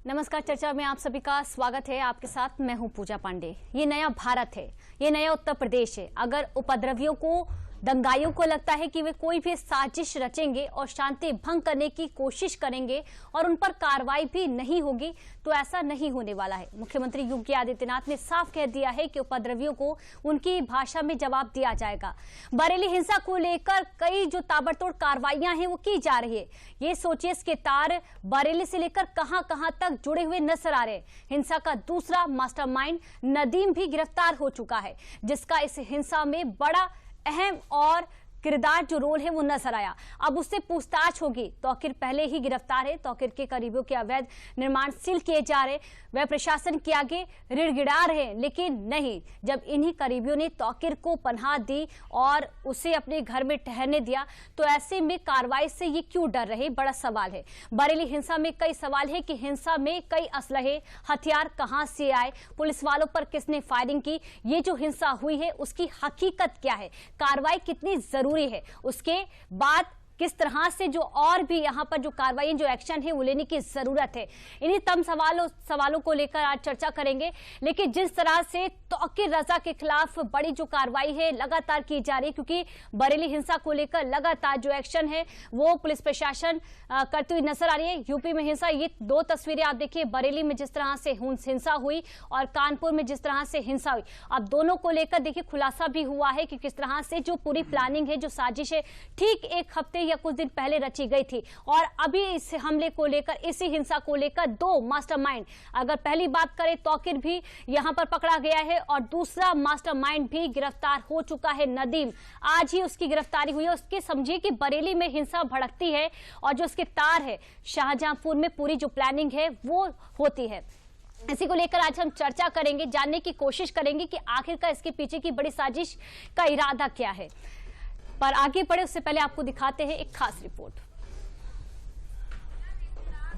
नमस्कार। चर्चा में आप सभी का स्वागत है। आपके साथ मैं हूं पूजा पांडे। ये नया भारत है, ये नया उत्तर प्रदेश है। अगर उपद्रवियों को, दंगाइयों को लगता है कि वे कोई भी साजिश रचेंगे और शांति भंग करने की कोशिश करेंगे और उन पर कार्रवाई भी नहीं होगी, तो ऐसा नहीं होने वाला है। मुख्यमंत्री योगी आदित्यनाथ ने साफ कह दिया है कि उपद्रवियों को उनकी भाषा में जवाब दिया जाएगा। बरेली हिंसा को लेकर कई जो ताबड़तोड़ कार्रवाइयां हैं वो की जा रही है। ये सोचिए, इसके तार बरेली से लेकर कहां-कहां तक जुड़े हुए नजर आ रहे हैं। हिंसा का दूसरा मास्टरमाइंड नदीम भी गिरफ्तार हो चुका है, जिसका इस हिंसा में बड़ा अहम और किरदार जो रोल है वो नजर आया। अब उससे पूछताछ होगी। तौकीर पहले ही गिरफ्तार है। तौकीर के करीबियों के अवैध निर्माण सील किए जा रहे, वह प्रशासन के आगे गिड़गिड़ा रहे, लेकिन नहीं, जब इन्हीं करीबियों ने तौकीर को पनाह दी और उसे अपने घर में ठहरने दिया, तो ऐसे में कार्रवाई से ये क्यों डर रहे, बड़ा सवाल है। बरेली हिंसा में कई सवाल है कि हिंसा में कई असलहे, हथियार कहां से आए, पुलिस वालों पर किसने फायरिंग की, ये जो हिंसा हुई है उसकी हकीकत क्या है, कार्रवाई कितनी जरूरी है, उसके बाद किस तरह से जो और भी यहाँ पर जो कार्रवाई, जो एक्शन है वो लेने की जरूरत है। इन्हीं तम सवालों को लेकर आज चर्चा करेंगे। लेकिन जिस तरह से तौकीर रजा के खिलाफ बड़ी जो कार्रवाई है लगातार की जा रही है, क्योंकि बरेली हिंसा को लेकर लगातार जो एक्शन है वो पुलिस प्रशासन करती हुई नजर आ रही है। यूपी में हिंसा, ये दो तस्वीरें आप देखिए, बरेली में जिस तरह से हिंसा हुई और कानपुर में जिस तरह से हिंसा हुई। अब दोनों को लेकर देखिए खुलासा भी हुआ है कि किस तरह से जो पूरी प्लानिंग है, जो साजिश है, ठीक एक हफ्ते या कुछ दिन पहले रची गई थी। और अभी इस हमले को लेकर, इसी हिंसा को लेकर दो मास्टरमाइंड, अगर पहली बात करें तौकीर भी यहां पर पकड़ा गया है और दूसरा मास्टरमाइंड भी गिरफ्तार हो चुका है, नदीम। आज ही उसकी गिरफ्तारी हुई है। उसके समझिए कि बरेली में हिंसा भड़कती है और जो उसके तार है शाहजहांपुर में पूरी जो प्लानिंग है वो होती है। इसी को लेकर आज हम चर्चा करेंगे, जानने की कोशिश करेंगे कि आखिरकार इसके पीछे की बड़ी साजिश का इरादा क्या है। पर आगे बढ़े उससे पहले आपको दिखाते हैं एक खास रिपोर्ट।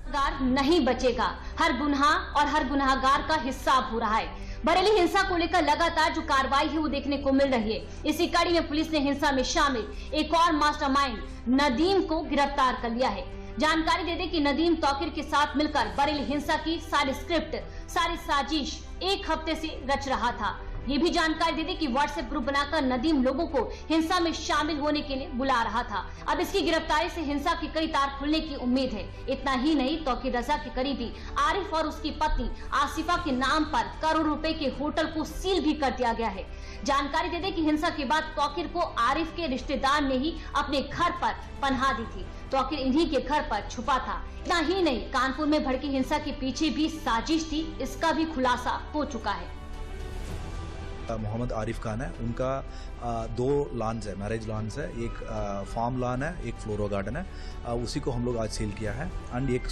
गुनहगार नहीं बचेगा, हर गुनाह और हर गुनाहगार का हिसाब हो रहा है। बरेली हिंसा को लेकर लगातार जो कार्रवाई है वो देखने को मिल रही है। इसी कड़ी में पुलिस ने हिंसा में शामिल एक और मास्टरमाइंड नदीम को गिरफ्तार कर लिया है। जानकारी दे दें कि नदीम तौकीर के साथ मिलकर बरेली हिंसा की सारी स्क्रिप्ट, सारी साजिश एक हफ्ते से रच रहा था। ये भी जानकारी दे दी कि व्हाट्सएप ग्रुप बनाकर नदीम लोगों को हिंसा में शामिल होने के लिए बुला रहा था। अब इसकी गिरफ्तारी से हिंसा के कई तार खुलने की उम्मीद है। इतना ही नहीं, तौकीर रजा के करीबी आरिफ और उसकी पत्नी आसिफा के नाम पर करोड़ रुपए के होटल को सील भी कर दिया गया है। जानकारी दे दें कि हिंसा के बाद तौकीर को आरिफ के रिश्तेदार ने ही अपने घर पर पनाह दी थी। तौकीर इन्हीं के घर पर छुपा था। इतना ही नहीं, कानपुर में भड़की हिंसा के पीछे भी साजिश थी, इसका भी खुलासा हो चुका है। मोहम्मद आरिफ खान है, उनका दो लॉन्स है, मैरिज लॉन्स है, एक फार्म लॉन है, एक फ्लोरो गार्डन है, उसी को हम लोग आज सील किया है। एंड एक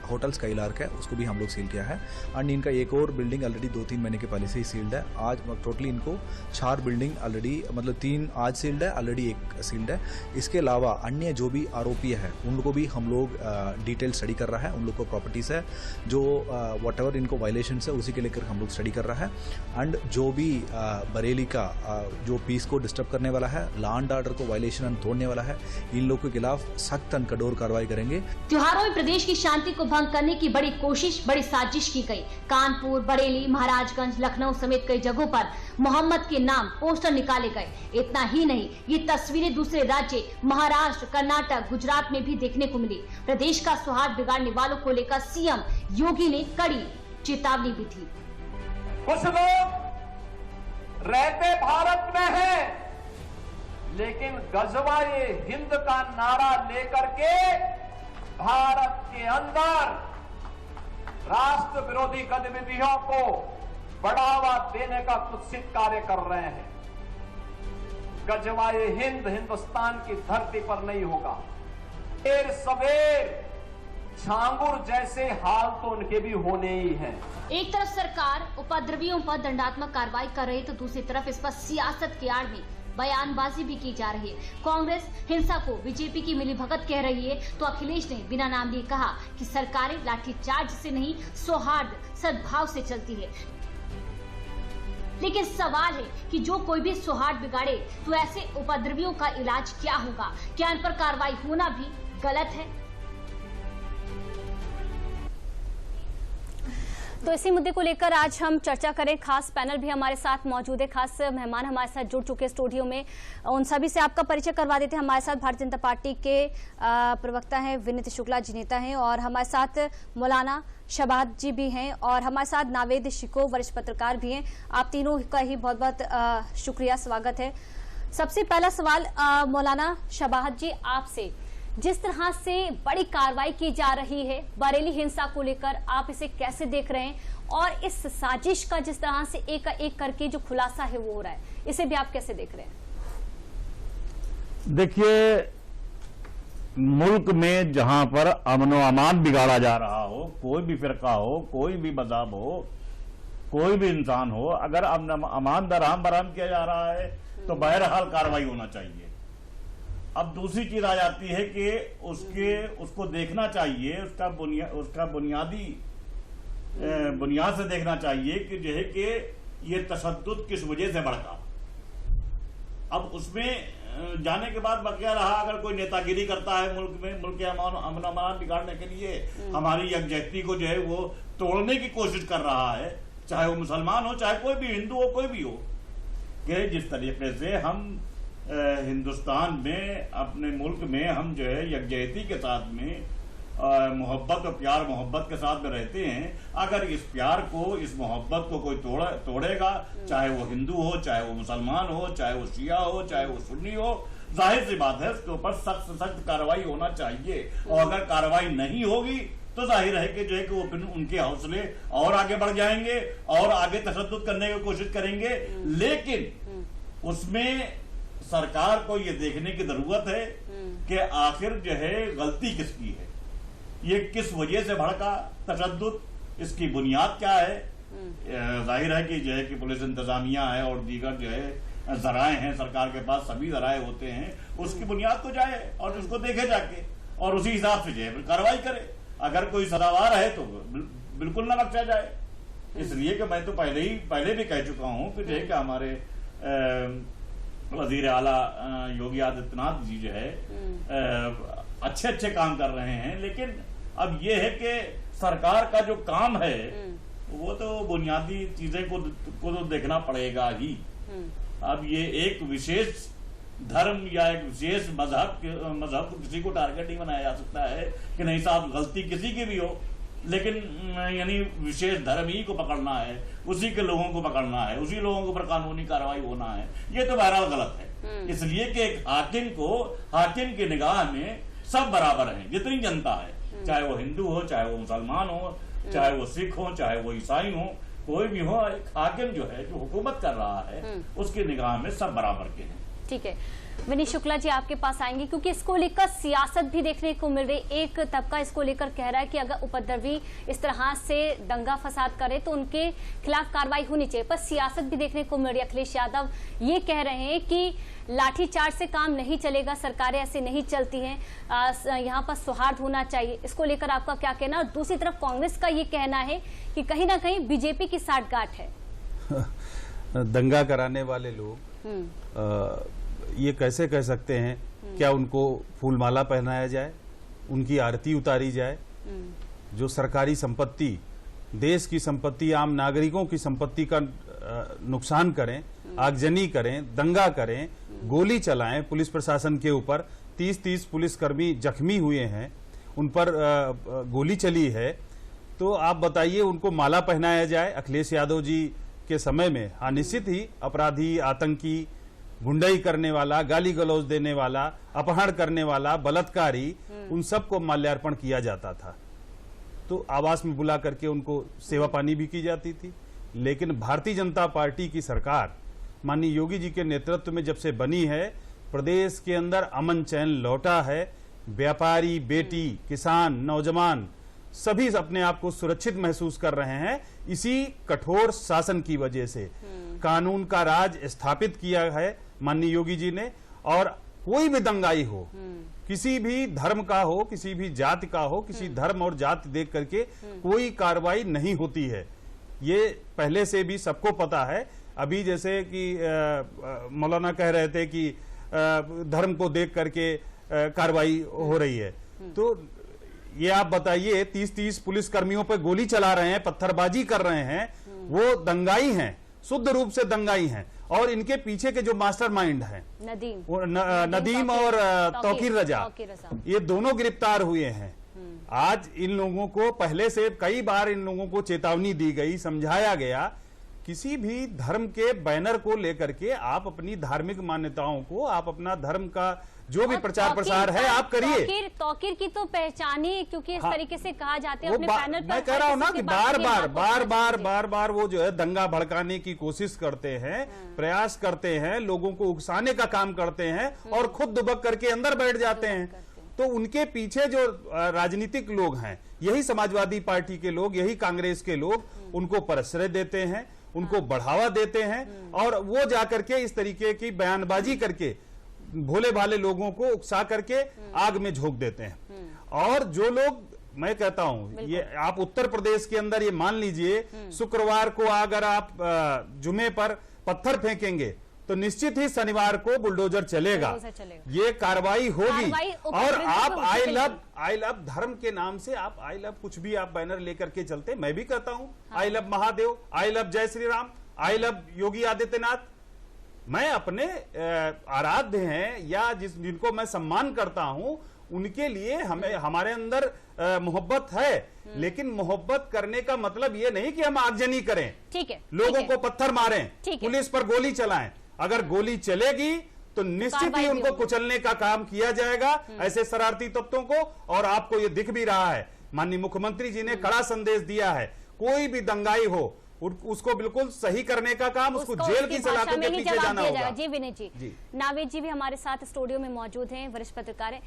होटल स्काईलार्क है, उसको भी हम लोग सील किया है। एंड इनका एक और बिल्डिंग ऑलरेडी 2-3 महीने के पहले से ही सील्ड है। आज टोटली इनको 4 बिल्डिंग ऑलरेडी, मतलब 3 आज सील्ड है, ऑलरेडी एक सील्ड है। इसके अलावा अन्य जो भी आरोपी है उन लोग को भी हम लोग डिटेल स्टडी कर रहा है। उन लोग को प्रॉपर्टीज है जो वट एवर इनको वायलेशन है उसी के लेकर हम लोग स्टडी कर रहा है। एंड जो भी बरेली का जो पीस को डिस्टर्ब करने वाला है, लॉ एंड ऑर्डर को वायलेशन तोड़ने वाला है, इन लोगों के खिलाफ सख्त और कठोर कार्रवाई करेंगे। त्योहारों में प्रदेश की शांति को भंग करने की बड़ी कोशिश, बड़ी साजिश की गई। कानपुर, बरेली, महाराजगंज, लखनऊ समेत कई जगहों पर मोहम्मद के नाम पोस्टर निकाले गए। इतना ही नहीं, ये तस्वीरें दूसरे राज्य महाराष्ट्र, कर्नाटक, गुजरात में भी देखने को मिली। प्रदेश का सौहार्द बिगाड़ने वालों को लेकर सीएम योगी ने कड़ी चेतावनी भी थी। कुछ लोग रहते भारत में है, लेकिन गजवाए हिंद का नारा लेकर के भारत के अंदर राष्ट्र विरोधी गतिविधियों को बढ़ावा देने का कुत्सित कार्य कर रहे हैं। गजवाए हिंद हिंदुस्तान की धरती पर नहीं होगा। देर सवेर झांगुर जैसे हाल तो उनके भी होने ही हैं। एक तरफ सरकार उपद्रवियों पर दंडात्मक कार्रवाई कर रही, तो दूसरी तरफ इस पर सियासत की आड़ में बयानबाजी भी की जा रही है। कांग्रेस हिंसा को बीजेपी की मिलीभगत कह रही है, तो अखिलेश ने बिना नाम लिए कहा कि सरकारें लाठीचार्ज से नहीं, सौहार्द सद्भाव से चलती है। लेकिन सवाल है कि जो कोई भी सौहार्द बिगाड़े तो ऐसे उपद्रवियों का इलाज क्या होगा? क्या इन पर कार्रवाई होना भी गलत है? तो इसी मुद्दे को लेकर आज हम चर्चा करें। खास पैनल भी हमारे साथ मौजूद है, खास मेहमान हमारे साथ जुड़ चुके स्टूडियो में। उन सभी से आपका परिचय करवा देते हैं। हमारे साथ भारतीय जनता पार्टी के प्रवक्ता हैं विनीत शुक्ला जी, नेता हैं, और हमारे साथ मौलाना शबाहत जी भी हैं, और हमारे साथ नावेद शिको वरिष्ठ पत्रकार भी हैं। आप तीनों का ही बहुत बहुत शुक्रिया, स्वागत है। सबसे पहला सवाल मौलाना शबाहत जी आपसे, जिस तरह से बड़ी कार्रवाई की जा रही है बरेली हिंसा को लेकर, आप इसे कैसे देख रहे हैं? और इस साजिश का जिस तरह से एक करके जो खुलासा है वो हो रहा है, इसे भी आप कैसे देख रहे हैं? देखिए, मुल्क में जहां पर अमन व अमान बिगाड़ा जा रहा हो, कोई भी फिरका हो, कोई भी मजहब हो, कोई भी इंसान हो, अगर अमन अमान दरहम बरहम किया जा रहा है तो बहरहाल कार्रवाई होना चाहिए। अब दूसरी चीज आ जाती है कि उसको देखना चाहिए, उसका बुनियादी बुनियाद से देखना चाहिए कि जो है कि ये तशद्दुद किस वजह से भड़का। अब उसमें जाने के बाद बकिया रहा, अगर कोई नेतागिरी करता है मुल्क में, मुल्क के अमन अमान बिगाड़ने के लिए, हमारी यकजहती को जो है वो तोड़ने की कोशिश कर रहा है, चाहे वो मुसलमान हो, चाहे कोई भी हिंदू हो, कोई भी हो, कि जिस तरीके से हम हिंदुस्तान में अपने मुल्क में हम जो है यकजहती के साथ में मोहब्बत और प्यार मोहब्बत के साथ में रहते हैं, अगर इस प्यार को, इस मोहब्बत को कोई तोड़ेगा, चाहे वो हिंदू हो, चाहे वो मुसलमान हो, चाहे वो शिया हो, चाहे वो सुन्नी हो, जाहिर सी बात है उसके ऊपर सख्त से सख्त कार्रवाई होना चाहिए। और अगर कार्रवाई नहीं होगी तो जाहिर है कि जो है कि वो उनके हौसले और आगे बढ़ जाएंगे और आगे तशद्दुद करने की कोशिश करेंगे। लेकिन उसमें सरकार को ये देखने की जरूरत है कि आखिर जो है गलती किसकी है, ये किस वजह से भड़का तशद्दुद, इसकी बुनियाद क्या है। जाहिर है कि जो है कि पुलिस इंतजामिया है और दीगर जो है जराए हैं सरकार के पास, सभी जराए होते हैं, उसकी बुनियाद तो जाए और उसको देखे जाके और उसी हिसाब से जो है कार्रवाई करे। अगर कोई सदावार है तो बिल्कुल ना बख्शा जाए। इसलिए कि मैं तो पहले भी कह चुका हूं कि जो है कि हमारे वजीर आला योगी आदित्यनाथ जी जो है अच्छे काम कर रहे हैं, लेकिन अब ये है कि सरकार का जो काम है वो तो बुनियादी चीजें को तो देखना पड़ेगा ही। अब ये एक विशेष धर्म या एक विशेष मजहब को किसी को टारगेट नहीं बनाया जा सकता है कि नहीं साहब गलती किसी की भी हो, लेकिन यानी विशेष धर्म ही को पकड़ना है, उसी के लोगों को पकड़ना है, उसी लोगों के ऊपर कानूनी कार्रवाई होना है, ये तो बहरहाल गलत है। इसलिए कि एक हाकिम की निगाह में सब बराबर हैं, जितनी जनता है, चाहे वो हिंदू हो, चाहे वो मुसलमान हो, चाहे वो सिख हो, चाहे वो ईसाई हो, कोई भी हो, एक हाकिम जो है जो हुकूमत कर रहा है उसकी निगाह में सब बराबर के हैं। ठीक है, विनीत शुक्ला जी आपके पास आएंगे, क्योंकि इसको लेकर सियासत भी देखने को मिल रही। एक तबका इसको लेकर कह रहा है कि अगर उपद्रवी इस तरह से दंगा फसाद करे तो उनके खिलाफ कार्रवाई होनी चाहिए, पर सियासत भी देखने को मिल रही है। अखिलेश यादव ये कह रहे हैं कि लाठीचार्ज से काम नहीं चलेगा, सरकारें ऐसे नहीं चलती हैं, यहाँ पर सौहार्द होना चाहिए। इसको लेकर आपका क्या कहना? और दूसरी तरफ कांग्रेस का ये कहना है कि कहीं ना कहीं बीजेपी की साठगांठ है। दंगा कराने वाले लोग ये कैसे कह सकते हैं? क्या उनको फूलमाला पहनाया जाए, उनकी आरती उतारी जाए? जो सरकारी संपत्ति, देश की संपत्ति, आम नागरिकों की संपत्ति का नुकसान करें, आगजनी करें, दंगा करें, गोली चलाएं पुलिस प्रशासन के ऊपर, 30 पुलिसकर्मी जख्मी हुए हैं, उन पर गोली चली है, तो आप बताइए उनको माला पहनाया जाए? अखिलेश यादव जी के समय में हाँ निश्चित ही अपराधी, आतंकी, गुंडाई करने वाला, गाली गलौज देने वाला, अपहरण करने वाला, बलात्कारी, उन सबको माल्यार्पण किया जाता था, तो आवास में बुला करके उनको सेवा पानी भी की जाती थी। लेकिन भारतीय जनता पार्टी की सरकार माननीय योगी जी के नेतृत्व में जब से बनी है, प्रदेश के अंदर अमन चैन लौटा है। व्यापारी, बेटी, किसान, नौजवान सभी अपने आप को सुरक्षित महसूस कर रहे हैं इसी कठोर शासन की वजह से। कानून का राज स्थापित किया है माननीय योगी जी ने, और कोई भी दंगाई हो, किसी भी धर्म का हो, किसी भी जाति का हो, किसी धर्म और जाति देख करके कोई कार्रवाई नहीं होती है। ये पहले से भी सबको पता है। अभी जैसे कि मौलाना कह रहे थे कि धर्म को देख करके कार्रवाई हो रही है, तो ये आप बताइए 30-30 पुलिस कर्मियों पे गोली चला रहे हैं, पत्थरबाजी कर रहे हैं, वो दंगाई हैं, शुद्ध रूप से दंगाई हैं। और इनके पीछे के जो मास्टरमाइंड हैं नदीम और तौकीर रजा, ये दोनों गिरफ्तार हुए हैं। आज इन लोगों को पहले से कई बार इन लोगों को चेतावनी दी गई, समझाया गया, किसी भी धर्म के बैनर को लेकर के आप अपनी धार्मिक मान्यताओं को, आप अपना धर्म का जो भी प्रचार प्रसार है आप करिए। तौकीर की तो पहचान ही, क्योंकि इस तरीके से कहा जाते हैं अपने पैनल पर। मैं कह रहा हूं ना कि बार बार वो जो है दंगा भड़काने की कोशिश करते हैं, प्रयास करते हैं, लोगों को उकसाने का काम करते हैं और खुद दुबक करके अंदर बैठ जाते हैं। तो उनके पीछे जो राजनीतिक लोग हैं, यही समाजवादी पार्टी के लोग, यही कांग्रेस के लोग, उनको प्रश्रय देते हैं, उनको बढ़ावा देते हैं और वो जाकर के इस तरीके की बयानबाजी करके भोले भाले लोगों को उकसा करके आग में झोंक देते हैं। और जो लोग, मैं कहता हूं, ये आप उत्तर प्रदेश के अंदर ये मान लीजिए, शुक्रवार को अगर आप जुमे पर पत्थर फेंकेंगे तो निश्चित ही शनिवार को बुलडोजर चलेगा। ये कार्रवाई होगी। और आप आई लव धर्म के नाम से आप आई लव कुछ भी आप बैनर लेकर के चलते, मैं भी कहता हूं I love Mahadev, I love जय श्री राम, आई लव योगी आदित्यनाथ। मैं अपने आराध्य हैं या जिनको मैं सम्मान करता हूं, उनके लिए हमें हमारे अंदर मोहब्बत है, लेकिन मोहब्बत करने का मतलब ये नहीं कि हम आगजनी करें, ठीक है, लोगों को पत्थर मारें, पुलिस पर गोली चलाएं। अगर गोली चलेगी तो निश्चित ही उनको कुचलने का काम किया जाएगा, ऐसे शरारती तत्वों को। और आपको ये दिख भी रहा है, माननीय मुख्यमंत्री जी ने कड़ा संदेश दिया है, कोई भी दंगाई हो उसको बिल्कुल सही करने का काम, उसको जेल की सलाखों के पीछे जाना होगा। जी विनीत जी, नावेद जी भी हमारे साथ स्टूडियो में मौजूद हैं, वरिष्ठ पत्रकार हैं।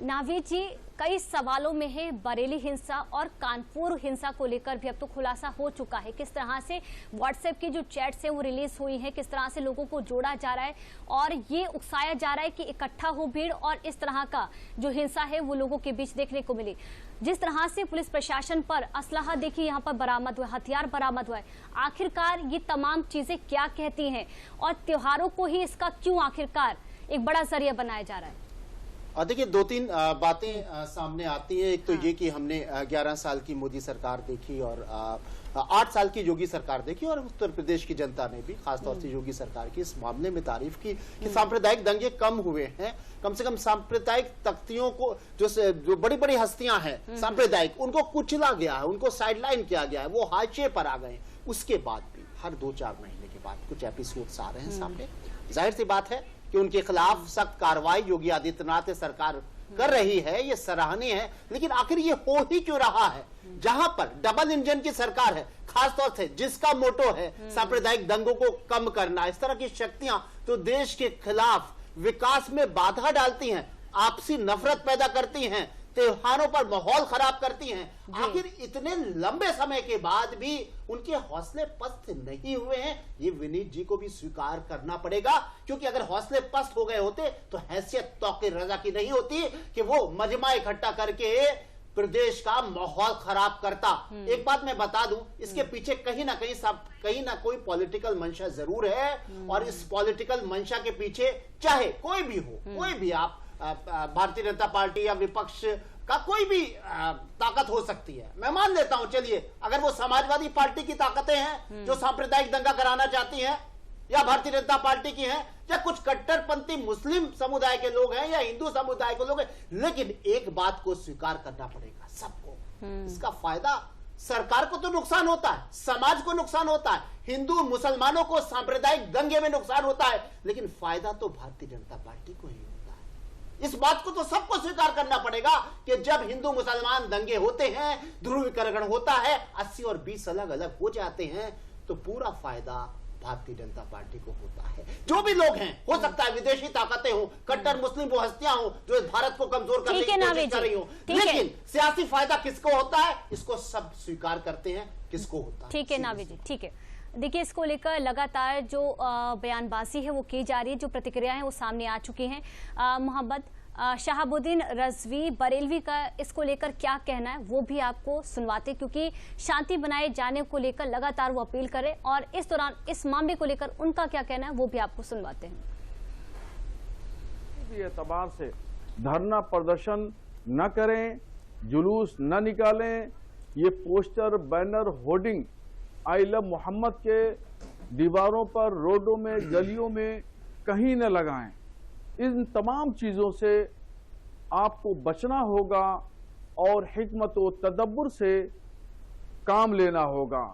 नावेद जी, कई सवालों में है बरेली हिंसा और कानपुर हिंसा को लेकर भी अब तो खुलासा हो चुका है। किस तरह से व्हाट्सएप की जो चैट्स हैं वो रिलीज हुई है, किस तरह से लोगों को जोड़ा जा रहा है और ये उकसाया जा रहा है कि इकट्ठा हो भीड़, और इस तरह का जो हिंसा है वो लोगों के बीच देखने को मिली। जिस तरह से पुलिस प्रशासन पर असलाहा देखिए यहाँ पर बरामद हुआ, हथियार बरामद हुआ है, आखिरकार ये तमाम चीजें क्या कहती हैं और त्योहारों को ही इसका क्यों आखिरकार एक बड़ा जरिया बनाया जा रहा है? देखिए, 2-3 बातें सामने आती हैं। एक तो ये कि हमने 11 साल की मोदी सरकार देखी और 8 साल की योगी सरकार देखी, और उत्तर प्रदेश की जनता ने भी खासतौर से योगी सरकार की इस मामले में तारीफ की कि सांप्रदायिक दंगे कम हुए हैं। कम से कम सांप्रदायिक तख्तियों को, जो बड़ी बड़ी हस्तियां हैं सांप्रदायिक, उनको कुचला गया है, उनको साइडलाइन किया गया है, वो हाशिए पर आ गए। उसके बाद भी हर 2-4 महीने के बाद कुछ एपिसोड्स आ रहे हैं सामने। जाहिर सी बात है कि उनके खिलाफ सख्त कार्रवाई योगी आदित्यनाथ सरकार कर रही है, ये सराहनीय है। लेकिन आखिर ये हो ही क्यों रहा है जहां पर डबल इंजन की सरकार है, खासतौर से जिसका मोटो है सांप्रदायिक दंगों को कम करना। इस तरह की शक्तियां तो देश के खिलाफ विकास में बाधा डालती हैं, आपसी नफरत पैदा करती हैं, त्योहारों पर माहौल खराब करती हैं। आखिर इतने लंबे समय के बाद भी उनके हौसले पस्त नहीं हुए हैं, ये विनीत जी को भी स्वीकार करना पड़ेगा। क्योंकि अगर हौसले पस्त हो गए होते तो हैसियत तौकीर रजा की नहीं होती कि वो मजमा इकट्ठा करके प्रदेश का माहौल खराब करता। एक बात मैं बता दूं, इसके पीछे कहीं ना कोई पॉलिटिकल मंशा जरूर है, और इस पॉलिटिकल मंशा के पीछे चाहे कोई भी हो, कोई भी, आप भारतीय जनता पार्टी या विपक्ष का कोई भी ताकत हो सकती है, मैं मान लेता हूं। चलिए, अगर वो समाजवादी पार्टी की ताकतें हैं जो सांप्रदायिक दंगा कराना चाहती हैं, या भारतीय जनता पार्टी की हैं, या कुछ कट्टरपंथी मुस्लिम समुदाय के लोग हैं या हिंदू समुदाय के लोग हैं, लेकिन एक बात को स्वीकार करना पड़ेगा सबको, इसका फायदा सरकार को तो नुकसान होता है, समाज को नुकसान होता है, हिंदू मुसलमानों को सांप्रदायिक दंगे में नुकसान होता है, लेकिन फायदा तो भारतीय जनता पार्टी को ही होता है। इस बात को तो सबको स्वीकार करना पड़ेगा कि जब हिंदू मुसलमान दंगे होते हैं, ध्रुवीकरण होता है, 80 और 20 अलग अलग हो जाते हैं, तो पूरा फायदा भारतीय जनता पार्टी को होता है। जो भी लोग हैं, हो सकता है विदेशी ताकतें हो, कट्टर मुस्लिम वो हस्तियां हो जो इस भारत को कमजोर करने की कोशिश कर रही हो, लेकिन सियासी फायदा किसको होता है, इसको सब स्वीकार करते हैं, किसको होता है। ठीक है नावेद जी, ठीक है। देखिए, इसको लेकर लगातार जो बयानबाजी है वो की जा रही है, जो प्रतिक्रियाएं वो सामने आ चुकी हैं। मोहम्मद शहाबुद्दीन रजवी बरेलवी का इसको लेकर क्या कहना है वो भी आपको सुनवाते, क्योंकि शांति बनाए जाने को लेकर लगातार वो अपील करें, और इस दौरान इस मामले को लेकर उनका क्या कहना है वो भी आपको सुनवाते हैं। एतबार से धरना प्रदर्शन न करें, जुलूस न निकालें, ये poster, banner, hoarding I love Mohammad के दीवारों पर, रोडों में, गलियों में कहीं न लगाएं। इन तमाम चीजों से आपको बचना होगा और हिकमत व तदब्बुर से काम लेना होगा।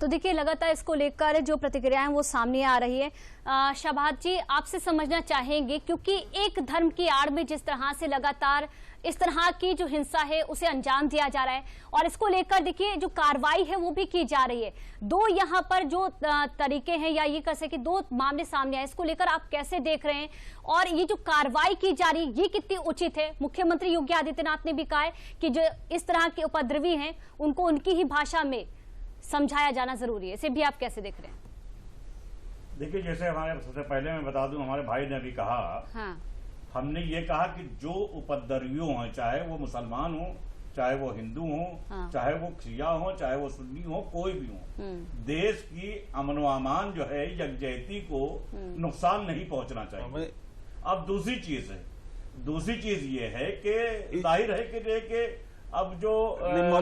तो देखिए लगातार इसको लेकर जो प्रतिक्रियाएं वो सामने आ रही है। शहबाज जी, आपसे समझना चाहेंगे, क्योंकि एक धर्म की आड़ में जिस तरह से लगातार इस तरह की जो हिंसा है उसे अंजाम दिया जा रहा है और इसको लेकर देखिए जो कार्रवाई है वो भी की जा रही है। दो यहाँ पर जो तरीके हैं या ये कह सके दो मामले सामने आए, इसको लेकर आप कैसे देख रहे हैं और ये जो कार्रवाई की जा रही है ये कितनी उचित है? मुख्यमंत्री योगी आदित्यनाथ ने भी कहा है कि जो इस तरह के उपद्रवी हैं उनको उनकी ही भाषा में समझाया जाना जरूरी है। इसे भी आप कैसे देख रहे हैं? देखिए, जैसे हमारे सबसे पहले मैं बता दूं, हमारे भाई ने भी कहा, हाँ। हमने ये कहा कि जो उपद्रवियों हैं, चाहे वो मुसलमान हो, चाहे वो हिंदू हो, हाँ। चाहे वो शिया हो, चाहे वो सुन्नी हो, कोई भी हो, देश की अमन व अमान जो है, यकजहती को नुकसान नहीं पहुंचना चाहिए। अब दूसरी चीज ये है कि जाहिर है कि अब जो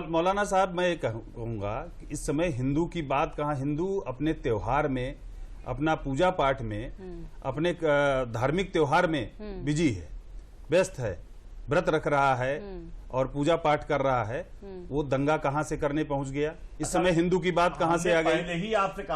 मौलाना साहब, मैं कहूंगा कि इस समय हिंदू की बात कहाँ, हिंदू अपने त्योहार में, अपना पूजा पाठ में, अपने धार्मिक त्योहार में बिजी है, व्यस्त है, व्रत रख रहा है और पूजा पाठ कर रहा है। वो दंगा कहां से करने पहुंच गया? इस समय हिंदू की बात कहां से आ गई?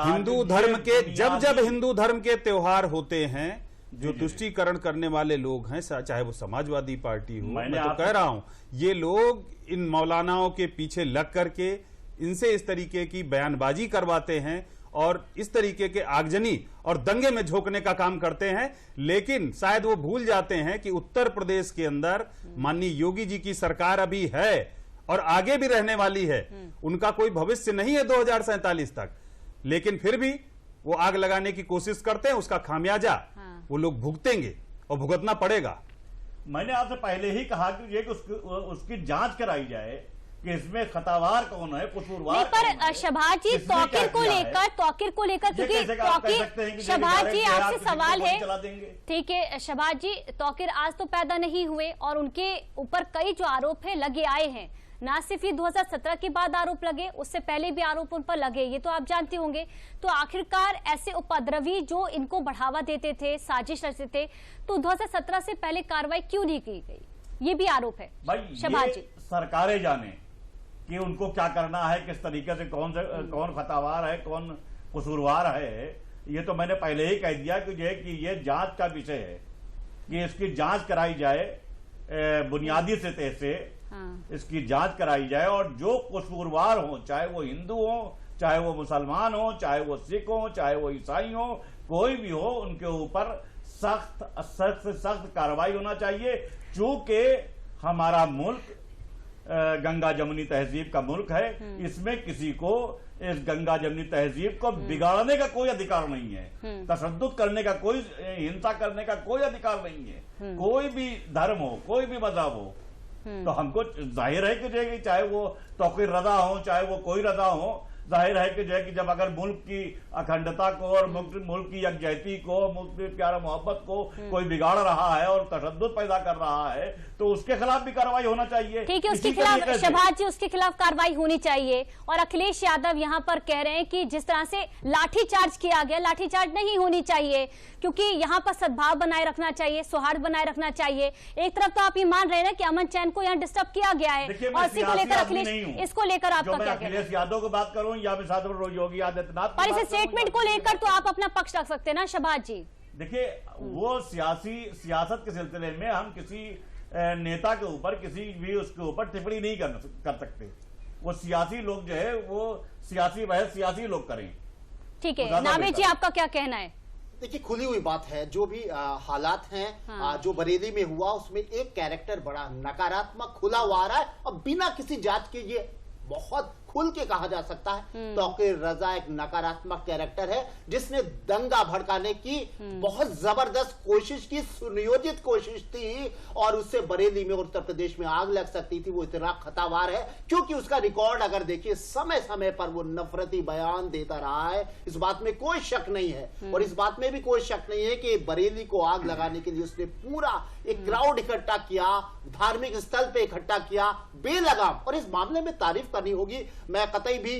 हिंदू धर्म के जब हिंदू धर्म के त्योहार होते हैं, जो तुष्टीकरण करने वाले लोग हैं, चाहे वो समाजवादी पार्टी हो, मैं तो कह रहा हूं, ये लोग इन मौलानाओं के पीछे लग करके इनसे इस तरीके की बयानबाजी करवाते हैं और इस तरीके के आगजनी और दंगे में झोंकने का काम करते हैं। लेकिन शायद वो भूल जाते हैं कि उत्तर प्रदेश के अंदर माननीय योगी जी की सरकार अभी है और आगे भी रहने वाली है। उनका कोई भविष्य नहीं है 2047 तक, लेकिन फिर भी वो आग लगाने की कोशिश करते हैं। उसका खामियाजा वो लोग भुगतेंगे और भुगतना पड़ेगा। मैंने आपसे पहले ही कहा कि ये उसकी जांच कराई जाए कि इसमें खतावार कौन है, कसूरवार कौन है। पर शहबाज जी, तौकीर को लेकर क्योंकि शहबाज जी आपसे सवाल है, ठीक है शहबाज जी, तौकीर आज तो पैदा नहीं हुए और उनके ऊपर कई जो आरोप है लगे आए हैं। ना सिर्फ ये 2017 के बाद आरोप लगे, उससे पहले भी आरोप उन पर लगे, ये तो आप जानते होंगे। तो आखिरकार ऐसे उपद्रवी जो इनको बढ़ावा देते थे, साजिश रचते थे, तो 2017 से पहले कार्रवाई क्यों नहीं की गई? ये भी आरोप है शहबाज जी। सरकारें जाने कि उनको क्या करना है, किस तरीके से कौन खतावार है, कौन कसूरवार है। ये तो मैंने पहले ही कह दिया कि ये जांच का विषय है कि इसकी जांच कराई जाए, बुनियादी सतह से इसकी जांच कराई जाए और जो कसूरवार हो, चाहे वो हिंदू हो, चाहे वो मुसलमान हो, चाहे वो सिख हो, चाहे वो ईसाई हो, कोई भी हो, उनके ऊपर सख्त कार्रवाई होना चाहिए। चूंकि हमारा मुल्क गंगा जमुनी तहजीब का मुल्क है, इसमें किसी को इस गंगा जमुनी तहजीब को बिगाड़ने का कोई अधिकार नहीं है, तशद्दुद करने का कोई, हिंसा करने का कोई अधिकार नहीं है। कोई भी धर्म हो, कोई भी मजहब हो, तो हमको जाहिर है कि चाहे वो तौकीर रजा हो, चाहे वो कोई रजा हो, जाहिर है कि जब अगर मुल्क की अखंडता को और मुल्क की यकजहती को, मुल्क की प्यार मोहब्बत को कोई बिगाड़ रहा है और तशद्दुद पैदा कर रहा है, तो उसके खिलाफ भी कार्रवाई होना चाहिए। ठीक है, उसके खिलाफ शहबाज जी, उसके खिलाफ कार्रवाई होनी चाहिए। और अखिलेश यादव यहाँ पर कह रहे हैं कि जिस तरह से लाठीचार्ज किया गया, लाठीचार्ज नहीं होनी चाहिए, क्योंकि यहाँ पर सद्भाव बनाए रखना चाहिए, सौहार्द बनाए रखना चाहिए। एक तरफ तो आप ये मान रहे हैं ना कि अमन चैन को यहाँ डिस्टर्ब किया गया है, और इसी को लेकर अखिलेश, इसको लेकर आपका क्या कहना है? अखिलेश यादव की बात करूं या मैं साथ में योगी आदित्यनाथ, पर इस स्टेटमेंट को लेकर तो आप अपना पक्ष रख सकते हैं ना शहबाज जी। देखिए, वो सियासत के सिलसिले में हम किसी नेता के ऊपर, किसी भी उसके ऊपर टिप्पणी नहीं कर सकते। वो सियासी लोग जो है वो सियासी बहस सियासी लोग करें। ठीक है, नावेद जी आपका क्या कहना है? देखिए, खुली हुई बात है, जो भी हालात हैं, जो बरेली में हुआ उसमें एक कैरेक्टर बड़ा नकारात्मक खुला हुआ आ रहा है और बिना किसी जांच के ये बहुत खुल के कहा जा सकता है तौकीर रजा एक नकारात्मक कैरेक्टर है जिसने दंगा भड़काने की बहुत जबरदस्त कोशिश की, सुनियोजित कोशिश थी और उससे बरेली में उत्तर प्रदेश में आग लग सकती थी। वो इतना खतरनाक है क्योंकि उसका रिकॉर्ड अगर देखिए समय समय पर वो नफरती बयान देता रहा है, इस बात में कोई शक नहीं है। और इस बात में भी कोई शक नहीं है कि बरेली को आग लगाने के लिए उसने पूरा एक क्राउड इकट्ठा किया, धार्मिक स्थल पे इकट्ठा किया बेलगाम। और इस मामले में तारीफ करनी होगी, मैं कतई भी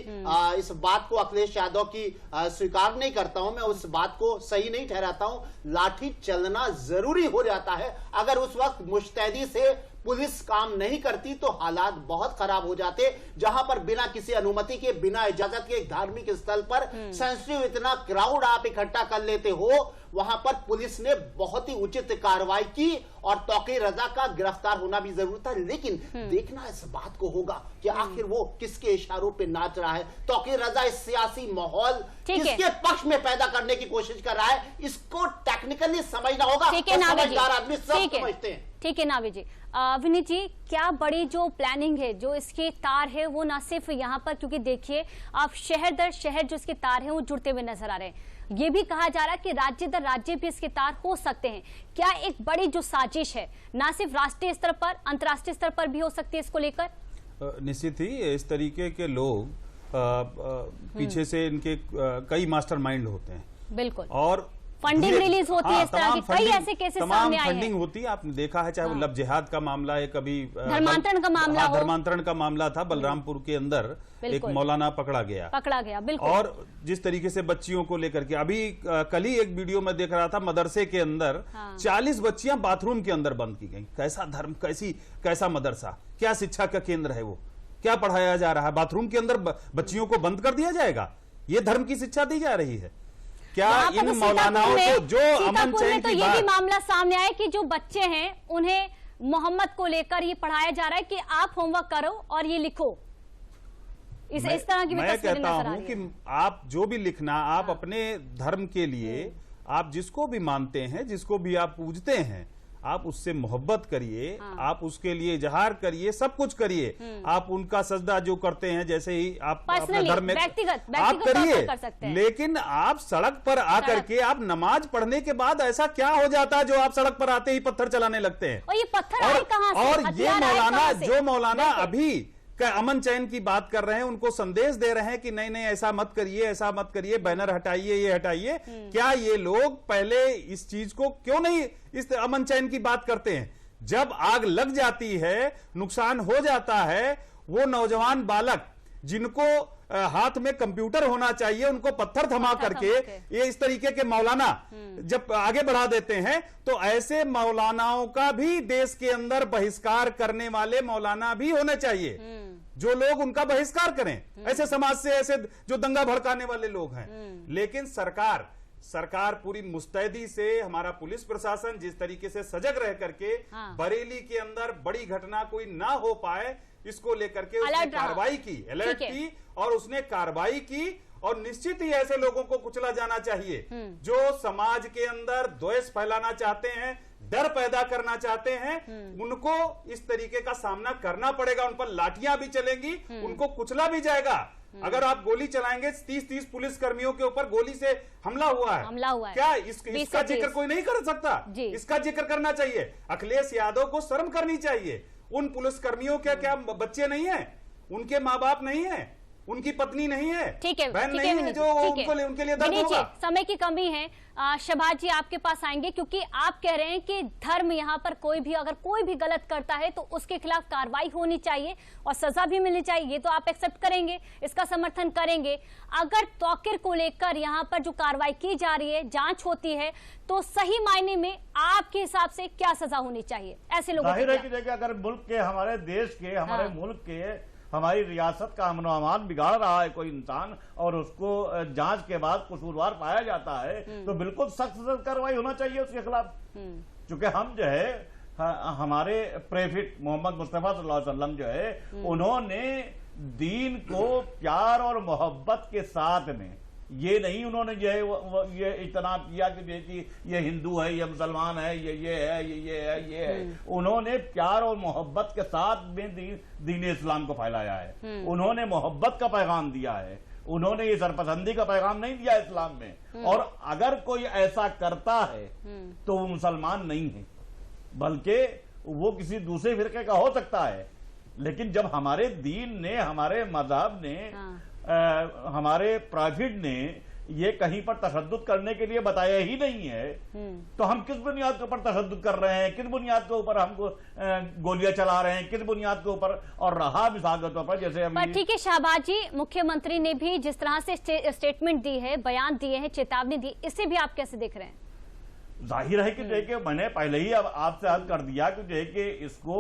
इस बात को अखिलेश यादव की स्वीकार नहीं करता हूं, मैं उस बात को सही नहीं ठहराता हूं। लाठी चलना जरूरी हो जाता है, अगर उस वक्त मुस्तैदी से पुलिस काम नहीं करती तो हालात बहुत खराब हो जाते। जहां पर बिना किसी अनुमति के, बिना इजाजत के एक धार्मिक स्थल पर सेंसिटिव इतना क्राउड आप इकट्ठा कर लेते हो, वहां पर पुलिस ने बहुत ही उचित कार्रवाई की और तौकीर रजा का गिरफ्तार होना भी जरूरी था। लेकिन देखना इस बात को होगा कि आखिर वो किसके इशारों पे नाच रहा है। तौकीर रजा इस सियासी माहौल किसके पक्ष में पैदा करने की कोशिश कर रहा है, इसको टेक्निकली समझना होगा। समझदार आदमी सब समझते हैं। ठीक है नावी जी। विनीत जी, क्या बड़ी जो प्लानिंग है, जो इसके तार है वो ना सिर्फ यहाँ पर, क्योंकि देखिए आप शहर दर शहर जो इसके तार हैं वो जुड़ते हुए नजर आ रहे हैं, ये भी कहा जा रहा है कि राज्य दर राज्य भी इसके तार हो सकते हैं। क्या एक बड़ी जो साजिश है ना सिर्फ राष्ट्रीय स्तर पर, अंतर्राष्ट्रीय स्तर पर भी हो सकती है इसको लेकर? निश्चित ही इस तरीके के लोग पीछे से इनके कई मास्टरमाइंड होते हैं। बिल्कुल। और फंडिंग रिलीज होती है, इस तरह की कई ऐसे केसेस सामने आए हैं। फंडिंग होती है, आपने देखा है, चाहे वो लब जिहाद का मामला है, कभी धर्मांतरण का मामला हो। धर्मांतरण का मामला था, बलरामपुर के अंदर एक मौलाना पकड़ा गया बिल्कुल। और जिस तरीके से बच्चियों को लेकर के, अभी कल ही एक वीडियो में देख रहा था, मदरसे के अंदर 40 बच्चियां बाथरूम के अंदर बंद की गई। कैसा धर्म, कैसा मदरसा, क्या शिक्षा का केंद्र है वो, क्या पढ़ाया जा रहा है? बाथरूम के अंदर बच्चियों को बंद कर दिया जाएगा, ये धर्म की शिक्षा दी जा रही है क्या? इन मौलानाओं को जो अमन चैन की ये भी मामला सामने आया कि जो बच्चे हैं उन्हें मोहम्मद को लेकर ये पढ़ाया जा रहा है कि आप होमवर्क करो और ये लिखो। इस तरह की मैं कहता हूं कि आप जो भी लिखना, आप अपने धर्म के लिए, आप जिसको भी मानते हैं, जिसको भी आप पूजते हैं, आप उससे मोहब्बत करिए, आप उसके लिए इजहार करिए, सब कुछ करिए। आप उनका सजदा जो करते हैं, जैसे ही आप अपने धर्म में आप करिए, लेकिन आप सड़क पर आकर के आप नमाज पढ़ने के बाद ऐसा क्या हो जाता है जो आप सड़क पर आते ही पत्थर चलाने लगते हैं? और ये पत्थर आए कहां से? और ये मौलाना, जो मौलाना अभी अमन चैन की बात कर रहे हैं, उनको संदेश दे रहे हैं कि नहीं नहीं ऐसा मत करिए, ऐसा मत करिए, बैनर हटाइए, ये हटाइए। क्या ये लोग पहले इस चीज को क्यों नहीं, इस अमन चैन की बात करते हैं? जब आग लग जाती है, नुकसान हो जाता है, वो नौजवान बालक जिनको हाथ में कंप्यूटर होना चाहिए, उनको पत्थर थमा करके ये इस तरीके के मौलाना जब आगे बढ़ा देते हैं, तो ऐसे मौलानाओं का भी देश के अंदर बहिष्कार करने वाले मौलाना भी होने चाहिए, जो लोग उनका बहिष्कार करें, ऐसे समाज से, ऐसे जो दंगा भड़काने वाले लोग हैं। लेकिन सरकार पूरी मुस्तैदी से, हमारा पुलिस प्रशासन जिस तरीके से सजग रह करके बरेली के अंदर बड़ी घटना कोई ना हो पाए, इसको लेकर के उसने कार्रवाई की, अलर्ट की, और उसने कार्रवाई की। और निश्चित ही ऐसे लोगों को कुचला जाना चाहिए जो समाज के अंदर द्वेष फैलाना चाहते हैं, डर पैदा करना चाहते हैं। उनको इस तरीके का सामना करना पड़ेगा, उन पर लाठियां भी चलेंगी, उनको कुचला भी जाएगा। अगर आप गोली चलाएंगे, 30 पुलिस कर्मियों के ऊपर गोली से हमला हुआ है, क्या इसका जिक्र कोई नहीं कर सकता? इसका जिक्र करना चाहिए। अखिलेश यादव को शर्म करनी चाहिए। उन पुलिस कर्मियों के क्या बच्चे नहीं है? उनके माँ बाप नहीं है? उनकी पत्नी नहीं है? बहन नहीं है जो उनके लिए दर्द होगा? समय की कमी है। शहबाज जी आपके पास आएंगे, क्योंकि आप कह रहे हैं कि धर्म यहाँ पर कोई भी अगर कोई भी गलत करता है तो उसके खिलाफ कार्रवाई होनी चाहिए और सजा भी मिलनी चाहिए। ये तो आप एक्सेप्ट करेंगे, इसका समर्थन करेंगे। अगर तौकीर को लेकर यहाँ पर जो कार्रवाई की जा रही है, जांच होती है, तो सही मायने में आपके हिसाब से क्या सजा होनी चाहिए ऐसे लोगों की? देखिए, अगर मुल्क के, हमारे देश के, हमारे मुल्क के, हमारी रियासत का अमन अमान बिगाड़ रहा है कोई इंसान और उसको जांच के बाद कसूरवार पाया जाता है, तो बिल्कुल सख्त कार्रवाई होना चाहिए उसके खिलाफ। क्योंकि हम जो है, हमारे प्रेफिट मोहम्मद मुस्तफा सल्लल्लाहु अलैहि वसल्लम जो है, उन्होंने दीन को प्यार और मोहब्बत के साथ में ये नहीं उन्होंने जो है ये इतना किया कि ये हिंदू है, ये मुसलमान है, ये है, ये है, ये है। उन्होंने प्यार और मोहब्बत के साथ में दीन इस्लाम को फैलाया है। उन्होंने मोहब्बत का पैगाम दिया है, उन्होंने ये सरपसंदी का पैगाम नहीं दिया इस्लाम में। और अगर कोई ऐसा करता है तो वो मुसलमान नहीं है, बल्कि वो किसी दूसरे फिरके का हो सकता है। लेकिन जब हमारे दीन ने, हमारे मजहब ने, हमारे प्रॉफिट ने ये कहीं पर तशद्दुद करने के लिए बताया ही नहीं है, तो हम किस बुनियाद के ऊपर तशद्दुद कर रहे हैं, किस बुनियाद के ऊपर हमको गोलियां चला रहे हैं, किस बुनियाद के ऊपर। और रहा मिसाल के तौर पर जैसे हम, ठीक है शाहबाज जी, मुख्यमंत्री ने भी जिस तरह से स्टेटमेंट दी है, बयान दिए हैं, चेतावनी दी, इसे भी आप कैसे देख रहे हैं? जाहिर है कि जो है कि मैंने पहले ही अब आपसे अर्ज कर दिया कि जो है कि इसको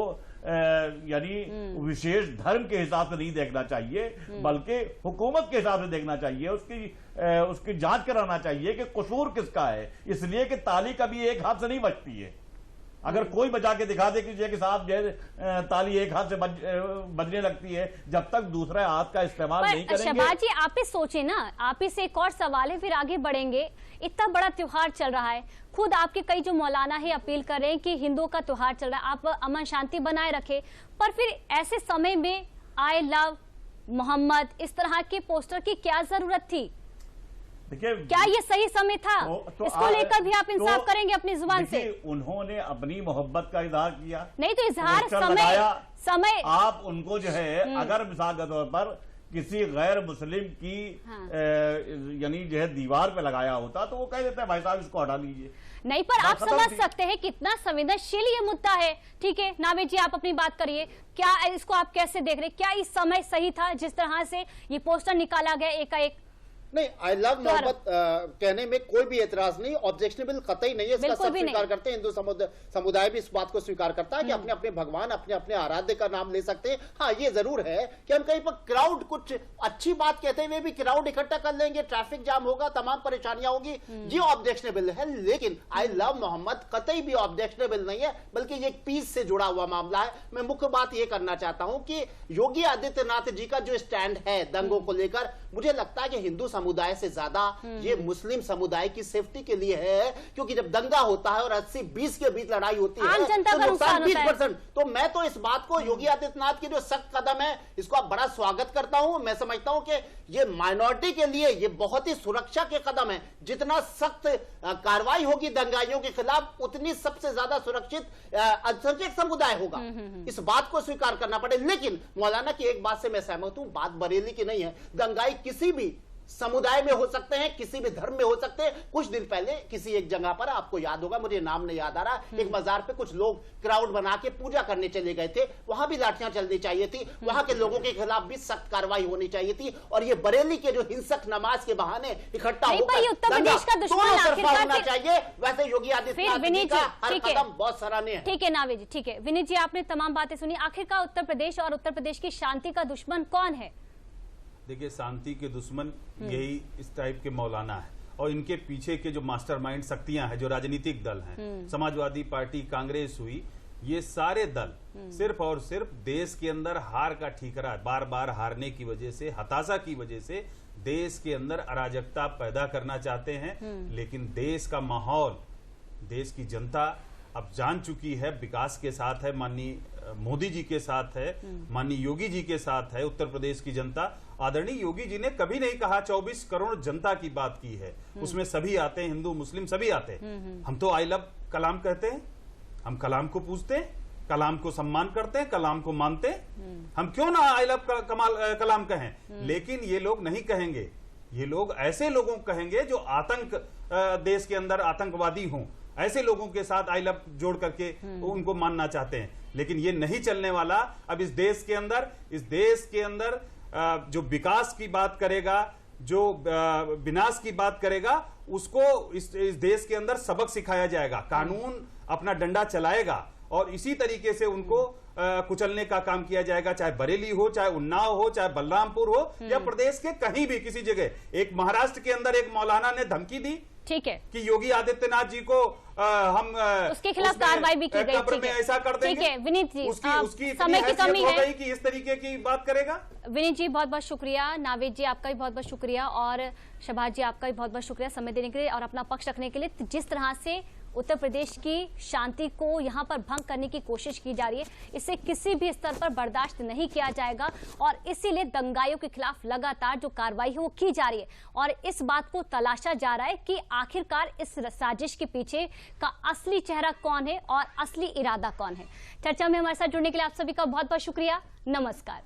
यानी विशेष धर्म के हिसाब से नहीं देखना चाहिए, बल्कि हुकूमत के हिसाब से देखना चाहिए, उसकी जांच कराना चाहिए कि कसूर किसका है। इसलिए कि ताली कभी एक हाथ से नहीं बजती है। अगर कोई बजा के दिखा दे कि साहब जो ताली एक हाथ से बजने लगती है, जब तक दूसरे हाथ का इस्तेमाल नहीं करेंगे। शहबाज जी, आप ही सोचे ना, आप ही से एक और सवाल है, फिर आगे बढ़ेंगे। इतना बड़ा त्योहार चल रहा है, खुद आपके कई जो मौलाना है अपील कर रहे हैं कि हिंदुओं का त्योहार चल रहा है, आप अमन शांति बनाए रखे, पर फिर ऐसे समय में आई लव मोहम्मद इस तरह के पोस्टर की क्या जरूरत थी? क्या ये सही समय था? इसको लेकर भी आप इंसाफ करेंगे अपनी जुबान से? उन्होंने अपनी मोहब्बत का इजहार किया, नहीं तो इजहार समय आप उनको जो है अगर मिसाल के तौर पर किसी गैर मुस्लिम की यानी जो है दीवार पे लगाया होता तो वो कह देते हैं भाई साहब इसको हटा लीजिए। नहीं, पर आप समझ सकते हैं कितना संवेदनशील ये मुद्दा है। ठीक है नावेद जी, आप अपनी बात करिए, क्या इसको आप कैसे देख रहे हैं? क्या इस समय सही था जिस तरह से ये पोस्टर निकाला गया एकाएक? नहीं, आई लव मोहम्मद कहने में कोई भी एतराज नहीं, ऑब्जेक्शनेबल कतई नहीं है, इसका सब स्वीकार करते हैं। हिंदू समुदाय भी इस बात को स्वीकार करता है कि अपने अपने भगवान, अपने अपने आराध्य का नाम ले सकते हैं। हाँ, ये जरूर है कि हम कहीं पर क्राउड, कुछ अच्छी बात कहते हुए भी क्राउड इकट्ठा कर लेंगे, ट्रैफिक जाम होगा, तमाम परेशानियां होगी, ये ऑब्जेक्शनेबल है। लेकिन आई लव मोहम्मद कतई भी ऑब्जेक्शनेबल नहीं है, बल्कि ये एक पीस से जुड़ा हुआ मामला है। मैं मुख्य बात ये करना चाहता हूं कि योगी आदित्यनाथ जी का जो स्टैंड है दंगों को लेकर, मुझे लगता है कि हिंदू समुदाय से ज्यादा ये मुस्लिम समुदाय की सेफ्टी के लिए है, क्योंकि जब दंगा होता है और 80-20 के बीच लड़ाई होती है तो नुकसान 20%। तो मैं तो इस बात को, योगी आदित्यनाथ की जो सख्त कदम है, इसको आप बड़ा स्वागत करता हूं। मैं समझता हूं कि ये माइनॉरिटी के लिए ये बहुत ही सुरक्षा के कदम है। जितना सख्त कार्रवाई होगी दंगाइयों के खिलाफ, उतनी सबसे ज्यादा सुरक्षित अल्पसंख्यक समुदाय होगा। इस बात को स्वीकार करना पड़े। लेकिन मौलाना की एक बात से मैं सहमत हूं, बात बरेली की नहीं है। दंगाई किसी भी समुदाय में हो सकते हैं, किसी भी धर्म में हो सकते हैं। कुछ दिन पहले किसी एक जगह पर, आपको याद होगा, मुझे नाम नहीं याद आ रहा, एक मजार पे कुछ लोग क्राउड बना के पूजा करने चले गए थे, वहां भी लाठियां चलनी चाहिए थी, वहां के लोगों के खिलाफ भी सख्त कार्रवाई होनी चाहिए थी। और ये बरेली के जो हिंसक नमाज के बहाने इकट्ठा होकर उत्तर प्रदेश का दुश्मन होना चाहिए। वैसे योगी आदित्यनाथ जी का हर कदम बहुत सराहनीय है। ठीक है नावेद जी, ठीक है। विनीत जी, आपने तमाम बातें सुनी, आखिरकार उत्तर प्रदेश और उत्तर प्रदेश की शांति का दुश्मन कौन है? देखिए, शांति के दुश्मन यही इस टाइप के मौलाना है, और इनके पीछे के जो मास्टरमाइंड शक्तियां हैं, जो राजनीतिक दल हैं, समाजवादी पार्टी, कांग्रेस हुई, ये सारे दल सिर्फ और सिर्फ देश के अंदर हार का ठीकरा, बार बार हारने की वजह से, हताशा की वजह से देश के अंदर अराजकता पैदा करना चाहते हैं। लेकिन देश का माहौल, देश की जनता अब जान चुकी है, विकास के साथ है, माननीय मोदी जी के साथ है, माननीय योगी जी के साथ है। उत्तर प्रदेश की जनता, आदरणीय योगी जी ने कभी नहीं कहा 24 करोड़ जनता की बात की है, उसमें सभी आते हैं, हिंदू मुस्लिम सभी आते हैं। हम तो आई लव कलाम कहते हैं, हम कलाम को पूछते हैं, कलाम को सम्मान करते हैं, कलाम को मानते हैं। हम क्यों ना आई लव कलाम कहें? लेकिन ये लोग नहीं कहेंगे, ये लोग ऐसे लोगों को कहेंगे जो आतंक, देश के अंदर आतंकवादी हों, ऐसे लोगों के साथ आई लव जोड़ करके उनको मानना चाहते हैं। लेकिन ये नहीं चलने वाला। अब इस देश के अंदर जो विकास की बात करेगा, जो विनाश की बात करेगा, उसको इस देश के अंदर सबक सिखाया जाएगा। कानून अपना डंडा चलाएगा और इसी तरीके से उनको कुचलने का काम किया जाएगा, चाहे बरेली हो, चाहे उन्नाव हो, चाहे बलरामपुर हो, या प्रदेश के कहीं भी किसी जगह। एक महाराष्ट्र के अंदर एक मौलाना ने धमकी दी ठीक है कि योगी आदित्यनाथ जी को हम उसके खिलाफ कार्रवाई भी की गई। कब्र में ऐसा कर देंगे। ठीक है विनीत जी, उसकी समय की कमी है कि इस तरीके की बात करेगा। विनीत जी बहुत बहुत शुक्रिया, नावेद जी आपका भी बहुत बहुत शुक्रिया और शहबाज जी आपका भी बहुत बहुत शुक्रिया समय देने के लिए और अपना पक्ष रखने के लिए। जिस तरह से उत्तर प्रदेश की शांति को यहां पर भंग करने की कोशिश की जा रही है, इसे किसी भी स्तर पर बर्दाश्त नहीं किया जाएगा और इसीलिए दंगाइयों के खिलाफ लगातार जो कार्रवाई है वो की जा रही है और इस बात को तलाशा जा रहा है कि आखिरकार इस साजिश के पीछे का असली चेहरा कौन है और असली इरादा कौन है। चर्चा में हमारे साथ जुड़ने के लिए आप सभी का बहुत बहुत शुक्रिया। नमस्कार।